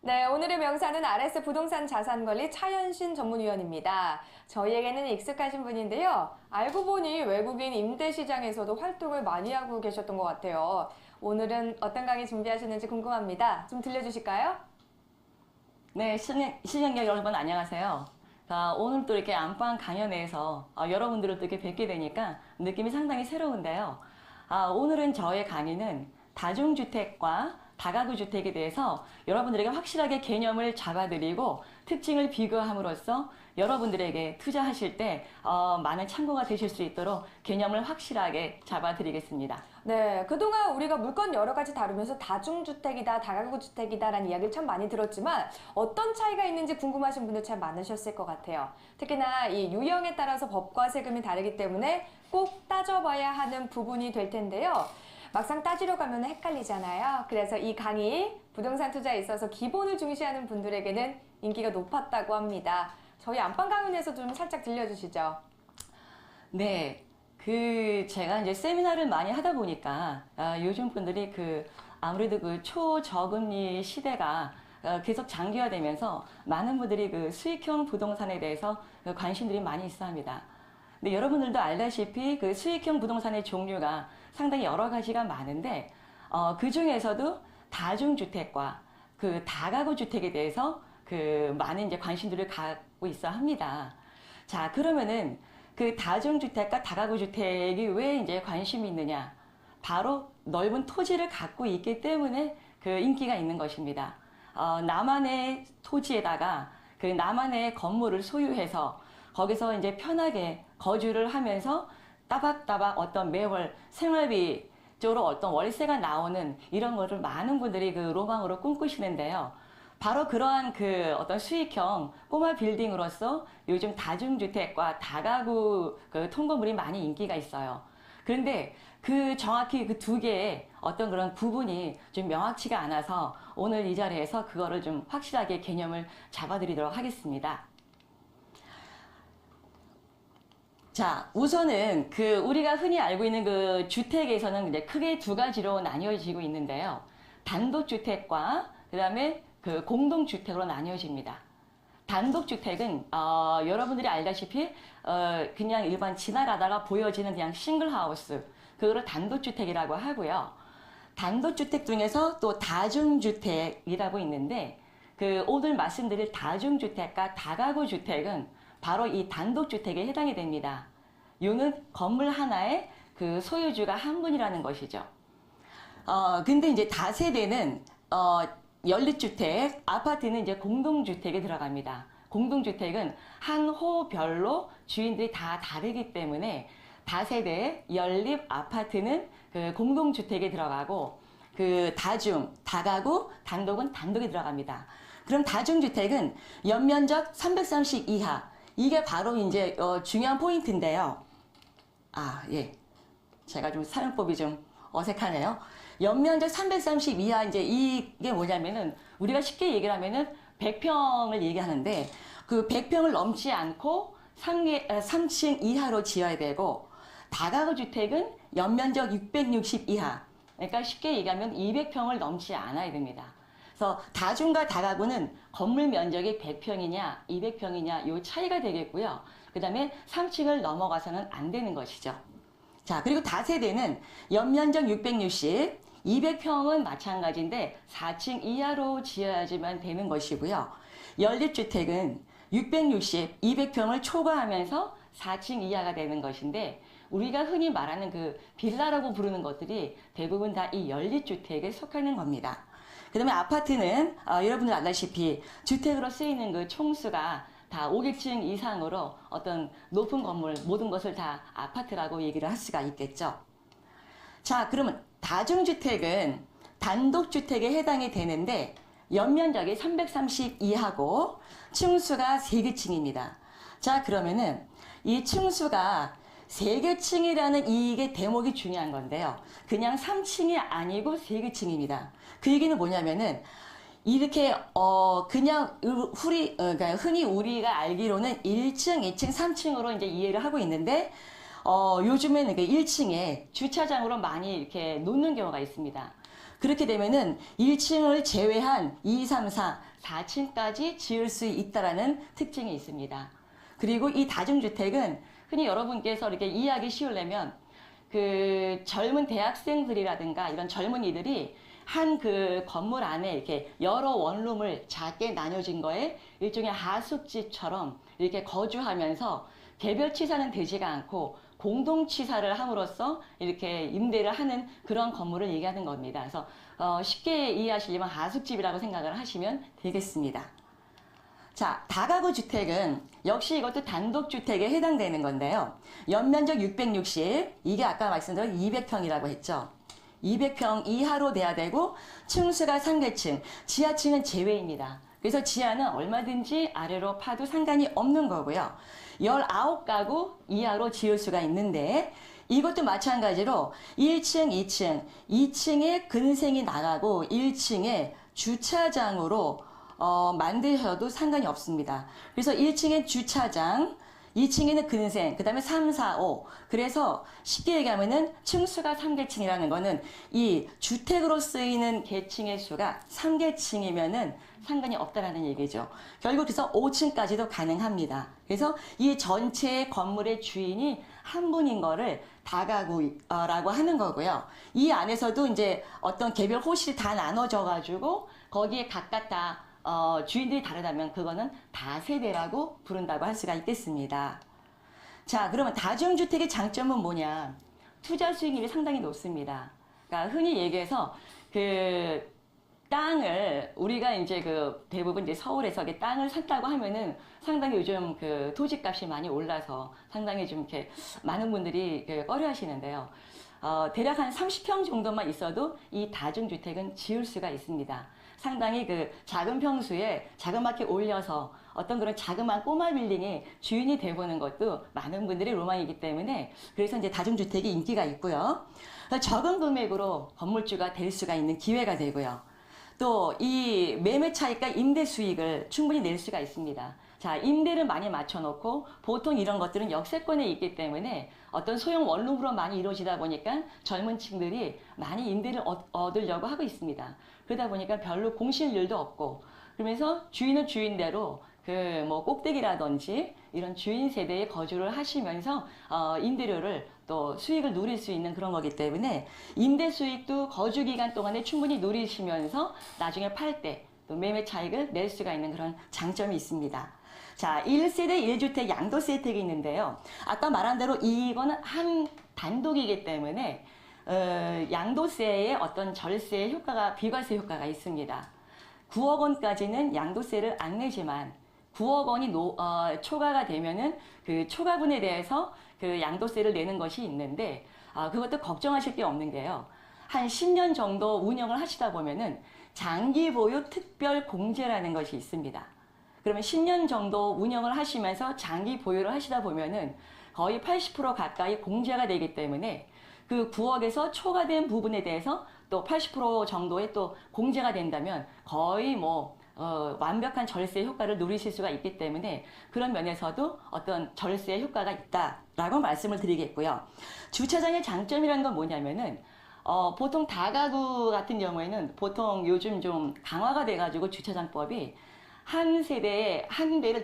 네, 오늘의 명사는 RS 부동산 자산관리 차현신 전문위원입니다. 저희에게는 익숙하신 분인데요. 알고 보니 외국인 임대 시장에서도 활동을 많이 하고 계셨던 것 같아요. 오늘은 어떤 강의 준비하셨는지 궁금합니다. 좀 들려주실까요? 네, 시청자 여러분 안녕하세요. 자, 오늘 또 이렇게 안방 강연회에서 여러분들을 또 이렇게 뵙게 되니까 느낌이 상당히 새로운데요. 오늘은 저의 강의는 다중주택과 다가구 주택에 대해서 여러분들에게 확실하게 개념을 잡아드리고 특징을 비교함으로써 여러분들에게 투자하실 때 많은 참고가 되실 수 있도록 개념을 확실하게 잡아드리겠습니다. 네, 그동안 우리가 물건 여러 가지 다루면서 다중주택이다, 다가구 주택이다라는 이야기를 참 많이 들었지만 어떤 차이가 있는지 궁금하신 분들 참 많으셨을 것 같아요. 특히나 이 유형에 따라서 법과 세금이 다르기 때문에 꼭 따져봐야 하는 부분이 될 텐데요. 막상 따지러 가면 헷갈리잖아요. 그래서 이 강의, 부동산 투자에 있어서 기본을 중시하는 분들에게는 인기가 높았다고 합니다. 저희 안방 강연에서 좀 살짝 들려주시죠. 네. 제가 이제 세미나를 많이 하다 보니까, 요즘 분들이 아무래도 초저금리 시대가 계속 장기화되면서 많은 분들이 수익형 부동산에 대해서 관심들이 많이 있어 합니다. 근데 여러분들도 알다시피 수익형 부동산의 종류가 상당히 여러 가지가 많은데, 그 중에서도 다중주택과 다가구 주택에 대해서 많은 이제 관심들을 갖고 있어 합니다. 자, 그러면은 다중주택과 다가구 주택이 왜 이제 관심이 있느냐? 바로 넓은 토지를 갖고 있기 때문에 인기가 있는 것입니다. 나만의 토지에다가 나만의 건물을 소유해서 거기서 이제 편하게 거주를 하면서 따박따박 어떤 매월 생활비 쪽으로 어떤 월세가 나오는 이런 거를 많은 분들이 로망으로 꿈꾸시는데요. 바로 그러한 어떤 수익형 꼬마 빌딩으로서 요즘 다중주택과 다가구 통건물이 많이 인기가 있어요. 그런데 정확히 두 개의 어떤 그런 구분이 좀 명확치가 않아서 오늘 이 자리에서 그거를 좀 확실하게 개념을 잡아드리도록 하겠습니다. 자, 우선은 우리가 흔히 알고 있는 주택에서는 이제 크게 두 가지로 나뉘어지고 있는데요. 단독주택과 그다음에 공동주택으로 나뉘어집니다. 단독주택은 여러분들이 알다시피 그냥 일반 지나가다가 보여지는 그냥 싱글하우스, 그거를 단독주택이라고 하고요. 단독주택 중에서 또 다중주택이라고 있는데 오늘 말씀드릴 다중주택과 다가구 주택은 바로 이 단독주택에 해당이 됩니다. 이는 건물 하나에 소유주가 한 분이라는 것이죠. 근데 이제 다세대는 연립주택, 아파트는 이제 공동주택에 들어갑니다. 공동주택은 한 호별로 주인들이 다 다르기 때문에 다세대, 연립, 아파트는 공동주택에 들어가고 다가구, 단독은 단독에 들어갑니다. 그럼 다중주택은 연면적 330 이하, 이게 바로 이제 중요한 포인트인데요. 예. 제가 좀 사용법이 좀 어색하네요. 연면적 330 이하, 이제 이게 뭐냐면은 우리가 쉽게 얘기를 하면은 100평을 얘기하는데 100평을 넘지 않고 3층 이하로 지어야 되고, 다가구 주택은 연면적 660 이하. 그러니까 쉽게 얘기하면 200평을 넘지 않아야 됩니다. 그래서 다중과 다가구는 건물 면적이 100평이냐 200평이냐 요 차이가 되겠고요. 그 다음에 3층을 넘어가서는 안 되는 것이죠. 자, 그리고 다세대는 연면적 660, 200평은 마찬가지인데 4층 이하로 지어야지만 되는 것이고요. 연립주택은 660, 200평을 초과하면서 4층 이하가 되는 것인데, 우리가 흔히 말하는 빌라라고 부르는 것들이 대부분 다 이 연립주택에 속하는 겁니다. 그 다음에 아파트는 여러분들 알다시피 주택으로 쓰이는 총수가 다 5층 이상으로 어떤 높은 건물, 모든 것을 다 아파트라고 얘기를 할 수가 있겠죠. 자, 그러면 다중주택은 단독주택에 해당이 되는데 연면적이 330 이하고 층수가 3개층입니다. 자, 그러면은 이 층수가 3개층이라는 이게 대목이 중요한 건데요. 그냥 3층이 아니고 3개층입니다. 그 얘기는 뭐냐면은 이렇게 그냥 그러니까 흔히 우리가 알기로는 1층, 2층, 3층으로 이제 이해를 하고 있는데 요즘에는 1층에 주차장으로 많이 이렇게 놓는 경우가 있습니다. 그렇게 되면은 1층을 제외한 2, 3, 4, 4층까지 지을 수 있다라는 특징이 있습니다. 그리고 이 다중주택은 흔히 여러분께서 이렇게 이해하기 쉬우려면 그 젊은 대학생들이라든가 이런 젊은이들이 한 그 건물 안에 이렇게 여러 원룸을 작게 나눠진 거에 일종의 하숙집처럼 이렇게 거주하면서 개별 취사는 되지가 않고 공동 취사를 함으로써 이렇게 임대를 하는 그런 건물을 얘기하는 겁니다. 그래서 쉽게 이해하시려면 하숙집이라고 생각을 하시면 되겠습니다. 자, 다가구 주택은 역시 이것도 단독주택에 해당되는 건데요. 연면적 660, 이게 아까 말씀드린 200평이라고 했죠. 200평 이하로 돼야 되고 층수가 3계층, 지하층은 제외입니다. 그래서 지하는 얼마든지 아래로 파도 상관이 없는 거고요. 19가구 이하로 지을 수가 있는데 이것도 마찬가지로 1층, 2층, 2층에 근생이 나가고 1층에 주차장으로 만드셔도 상관이 없습니다. 그래서 1층에 주차장, 2층에는 근생, 그 다음에 3, 4, 5. 그래서 쉽게 얘기하면은 층수가 3계층이라는 거는 이 주택으로 쓰이는 계층의 수가 3계층이면은 상관이 없다라는 얘기죠. 결국 그래서 5층까지도 가능합니다. 그래서 이 전체 건물의 주인이 한 분인 거를 다가구라고 하는 거고요. 이 안에서도 이제 어떤 개별 호실이 다 나눠져 가지고 거기에 각각 다 주인들이 다르다면 그거는 다세대라고 부른다고 할 수가 있겠습니다. 자, 그러면 다중주택의 장점은 뭐냐? 투자 수익률이 상당히 높습니다. 그러니까 흔히 얘기해서 그 땅을 우리가 이제 그 대부분 이제 서울에서 이렇게 땅을 샀다고 하면은 상당히 요즘 그 토지값이 많이 올라서 상당히 좀 이렇게 많은 분들이 꺼려 하시는데요. 대략 한 30평 정도만 있어도 이 다중주택은 지을 수가 있습니다. 상당히 그 작은 평수에 자그맣게 올려서 어떤 그런 자그마한 꼬마 빌딩의 주인이 되보는 것도 많은 분들의 로망이기 때문에 그래서 이제 다중주택이 인기가 있고요. 적은 금액으로 건물주가 될 수가 있는 기회가 되고요. 또 이 매매 차익과 임대 수익을 충분히 낼 수가 있습니다. 자, 임대를 많이 맞춰놓고 보통 이런 것들은 역세권에 있기 때문에 어떤 소형 원룸으로 많이 이루어지다 보니까 젊은 층들이 많이 임대를 얻으려고 하고 있습니다. 그러다 보니까 별로 공실률도 없고 그러면서 주인은 주인대로 그 뭐 꼭대기라든지 이런 주인 세대에 거주를 하시면서 임대료를 또 수익을 누릴 수 있는 그런 거기 때문에 임대 수익도 거주 기간 동안에 충분히 누리시면서 나중에 팔 때 또 매매 차익을 낼 수가 있는 그런 장점이 있습니다. 자, 1세대 1주택 양도세 혜택이 있는데요. 아까 말한 대로 이거는 한 단독이기 때문에 양도세의 어떤 절세 효과가 비과세 효과가 있습니다. 9억 원까지는 양도세를 안 내지만 9억 원이 초과가 되면은 그 초과분에 대해서 그 양도세를 내는 것이 있는데 그것도 걱정하실 게 없는 게요. 한 10년 정도 운영을 하시다 보면은 장기 보유 특별 공제라는 것이 있습니다. 그러면 10년 정도 운영을 하시면서 장기 보유를 하시다 보면은 거의 80% 가까이 공제가 되기 때문에 그 9억에서 초과된 부분에 대해서 또 80% 정도의 또 공제가 된다면 거의 뭐 완벽한 절세 효과를 누리실 수가 있기 때문에 그런 면에서도 어떤 절세 효과가 있다라고 말씀을 드리겠고요. 주차장의 장점이라는 건 뭐냐면은 보통 다가구 같은 경우에는 보통 요즘 좀 강화가 돼가지고 주차장법이 한 세대에 한 대를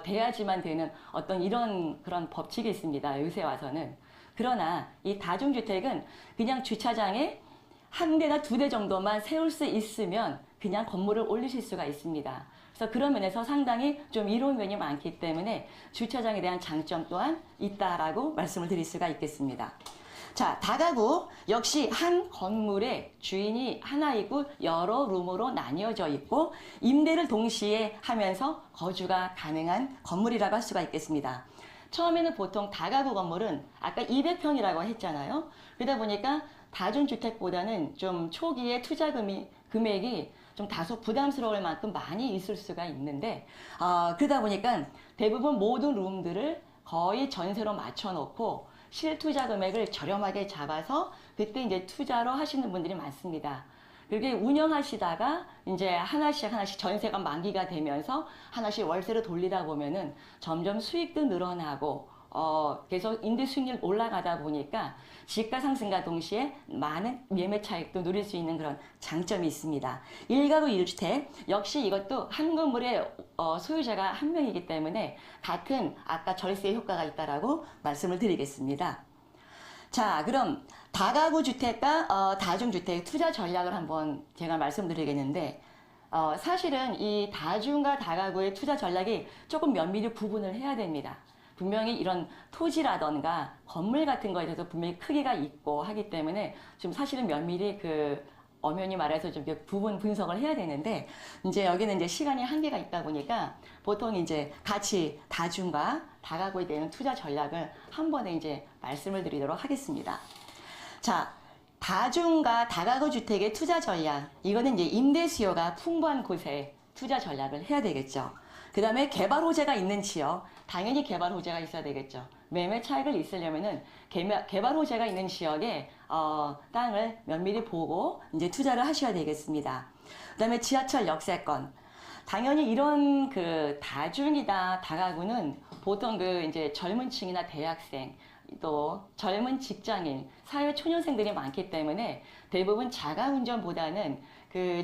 대야지만 되는 어떤 이런 그런 법칙이 있습니다. 요새 와서는. 그러나 이 다중주택은 그냥 주차장에 한 대나 두 대 정도만 세울 수 있으면 그냥 건물을 올리실 수가 있습니다. 그래서 그런 면에서 상당히 좀 이로운 면이 많기 때문에 주차장에 대한 장점 또한 있다라고 말씀을 드릴 수가 있겠습니다. 자, 다가구 역시 한 건물의 주인이 하나이고 여러 룸으로 나뉘어져 있고 임대를 동시에 하면서 거주가 가능한 건물이라고 할 수가 있겠습니다. 처음에는 보통 다가구 건물은 아까 200평이라고 했잖아요. 그러다 보니까 다중주택보다는 좀 초기에 투자 금액이 좀 다소 부담스러울 만큼 많이 있을 수가 있는데 그러다 보니까 대부분 모든 룸들을 거의 전세로 맞춰놓고 실투자 금액을 저렴하게 잡아서 그때 이제 투자로 하시는 분들이 많습니다. 그렇게 운영하시다가 이제 하나씩 전세가 만기가 되면서 하나씩 월세로 돌리다 보면은 점점 수익도 늘어나고 계속 임대 수익률 올라가다 보니까 시가 상승과 동시에 많은 매매 차익도 누릴 수 있는 그런 장점이 있습니다. 1가구 1주택 역시 이것도 한 건물의 소유자가 한 명이기 때문에 같은 아까 절세 효과가 있다라고 말씀을 드리겠습니다. 자, 그럼 다가구 주택과 다중주택 투자 전략을 한번 제가 말씀드리겠는데 사실은 이 다중과 다가구의 투자 전략이 조금 면밀히 구분을 해야 됩니다. 분명히 이런 토지라던가 건물 같은 거에 대해서 분명히 크기가 있고 하기 때문에 좀 사실은 면밀히 엄연히 말해서 좀 부분 분석을 해야 되는데 이제 여기는 이제 시간이 한계가 있다 보니까 보통 이제 같이 다중과 다가구에 대한 투자 전략을 한 번에 이제 말씀을 드리도록 하겠습니다. 자, 다중과 다가구 주택의 투자 전략. 이거는 이제 임대 수요가 풍부한 곳에 투자 전략을 해야 되겠죠. 그 다음에 개발 호재가 있는 지역. 당연히 개발 호재가 있어야 되겠죠. 매매 차익을 있으려면은 개발 호재가 있는 지역에 땅을 면밀히 보고 이제 투자를 하셔야 되겠습니다. 그 다음에 지하철 역세권. 당연히 이런 다중이다 다가구는 보통 이제 젊은 층이나 대학생 또 젊은 직장인, 사회 초년생들이 많기 때문에 대부분 자가 운전보다는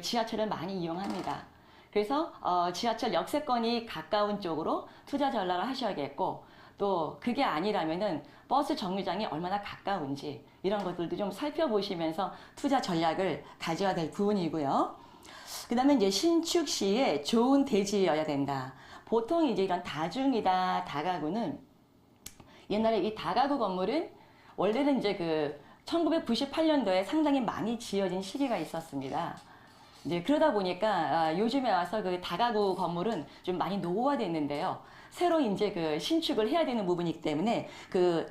지하철을 많이 이용합니다. 그래서 지하철 역세권이 가까운 쪽으로 투자 전략을 하셔야겠고 또 그게 아니라면은 버스 정류장이 얼마나 가까운지 이런 것들도 좀 살펴보시면서 투자 전략을 가져야 될 부분이고요. 그 다음에 이제 신축 시에 좋은 대지여야 된다. 보통 이제 이런 다중이다 다가구는 옛날에 이 다가구 건물은 원래는 이제 1998년도에 상당히 많이 지어진 시기가 있었습니다. 이제 그러다 보니까 요즘에 와서 다가구 건물은 좀 많이 노후화됐는데요. 새로 이제 신축을 해야 되는 부분이기 때문에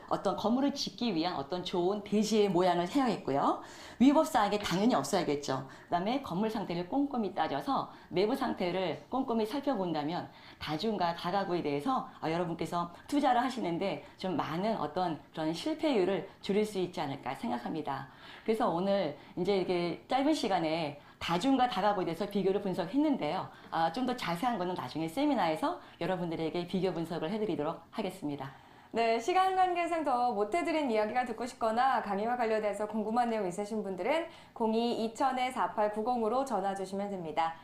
어떤 건물을 짓기 위한 어떤 좋은 대지의 모양을 해야겠고요. 위법 사항이 당연히 없어야겠죠. 그다음에 건물 상태를 꼼꼼히 따져서 내부 상태를 꼼꼼히 살펴본다면 다중과 다가구에 대해서 여러분께서 투자를 하시는데 좀 많은 어떤 그런 실패율을 줄일 수 있지 않을까 생각합니다. 그래서 오늘 이제 이렇게 짧은 시간에 다중과 다가구에 대해서 비교를 분석했는데요. 좀 더 자세한 거는 나중에 세미나에서 여러분들에게 비교 분석을 해드리도록 하겠습니다. 네, 시간 관계상 더 못해드린 이야기가 듣고 싶거나 강의와 관련해서 궁금한 내용 있으신 분들은 02-2000-4890으로 전화 주시면 됩니다.